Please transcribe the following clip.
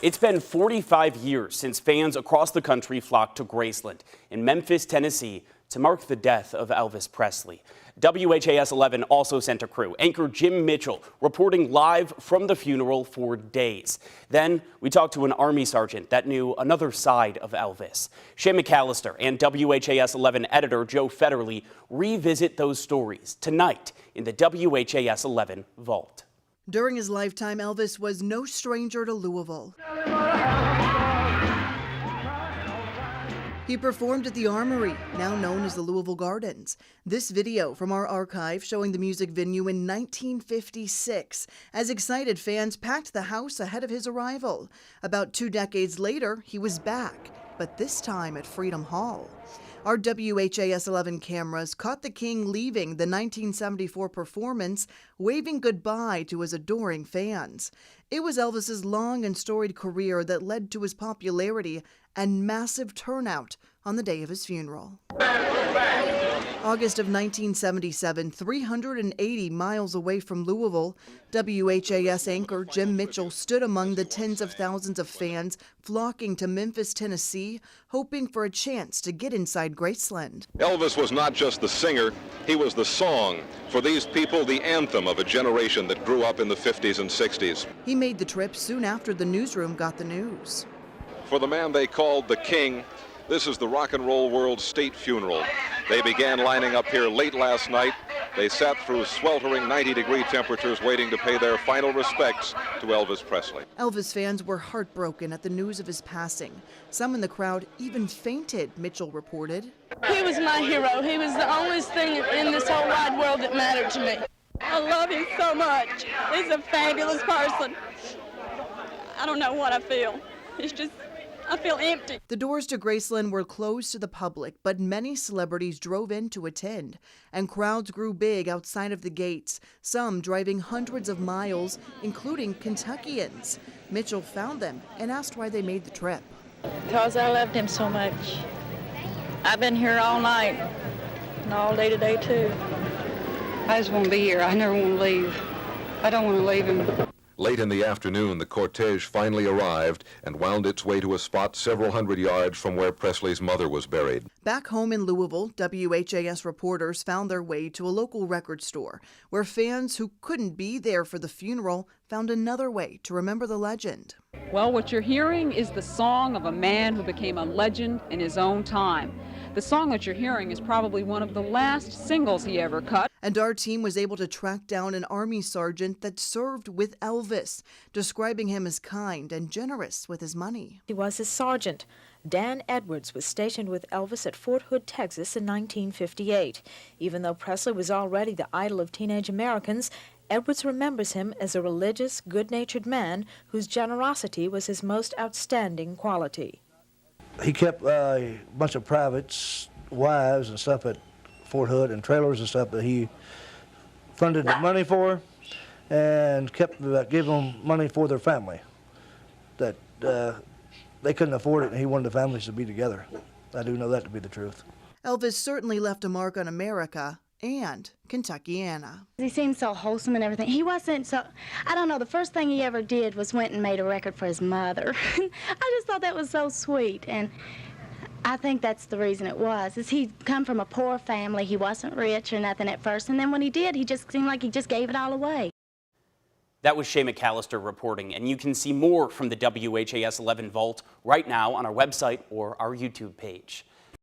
It's been 45 years since fans across the country flocked to Graceland in Memphis, Tennessee, to mark the death of Elvis Presley. WHAS 11 also sent a crew. Anchor Jim Mitchell reporting live from the funeral for days. Then we talked to an Army sergeant that knew another side of Elvis. Shay McAllister and WHAS 11 editor Joe Federle revisit those stories tonight in the WHAS 11 Vault. During his lifetime, Elvis was no stranger to Louisville. He performed at the Armory, now known as the Louisville Gardens. This video from our archive showing the music venue in 1956, as excited fans packed the house ahead of his arrival. About 2 decades later, he was back, but this time at Freedom Hall. Our WHAS 11 cameras caught the King leaving the 1974 performance, waving goodbye to his adoring fans. It was Elvis's long and storied career that led to his popularity and massive turnout on the day of his funeral. August of 1977, 380 miles away from Louisville, WHAS anchor Jim Mitchell stood among the tens of thousands of fans flocking to Memphis, Tennessee, hoping for a chance to get inside Graceland. Elvis was not just the singer, he was the song. For these people, the anthem of a generation that grew up in the 50s and 60s. He made the trip soon after the newsroom got the news. For the man they called the King, this is the rock and roll world's state funeral. They began lining up here late last night. They sat through sweltering 90-degree temperatures waiting to pay their final respects to Elvis Presley. Elvis fans were heartbroken at the news of his passing. Some in the crowd even fainted, Mitchell reported. He was my hero. He was the only thing in this whole wide world that mattered to me. I love him so much. He's a fabulous person. I don't know what I feel. It's just, I feel empty. The doors to Graceland were closed to the public, but many celebrities drove in to attend, and crowds grew big outside of the gates, some driving hundreds of miles, including Kentuckians. Mitchell found them and asked why they made the trip. Because I loved him so much. I've been here all night and all day today, too. I just want to be here. I never want to leave. I don't want to leave him. Late in the afternoon, the cortege finally arrived and wound its way to a spot several hundred yards from where Presley's mother was buried. Back home in Louisville, WHAS reporters found their way to a local record store where fans who couldn't be there for the funeral found another way to remember the legend. Well, what you're hearing is the song of a man who became a legend in his own time. The song that you're hearing is probably one of the last singles he ever cut. And our team was able to track down an Army sergeant that served with Elvis, describing him as kind and generous with his money. He was his sergeant. Dan Edwards was stationed with Elvis at Fort Hood, Texas in 1958. Even though Presley was already the idol of teenage Americans, Edwards remembers him as a religious, good-natured man whose generosity was his most outstanding quality. He kept a bunch of privates, wives and stuff at Fort Hood and trailers and stuff that he funded the money for and kept giving them money for their family. That they couldn't afford it and he wanted the families to be together. I do know that to be the truth. Elvis certainly left a mark on America and Kentuckiana. He seemed so wholesome and everything. He wasn't so, I don't know, the first thing he ever did was went and made a record for his mother. I just thought that was so sweet, and I think that's the reason it was, is he'd come from a poor family. He wasn't rich or nothing at first, and then when he did, he just seemed like he just gave it all away. That was Shay McAllister reporting, and you can see more from the WHAS 11 Vault right now on our website or our YouTube page.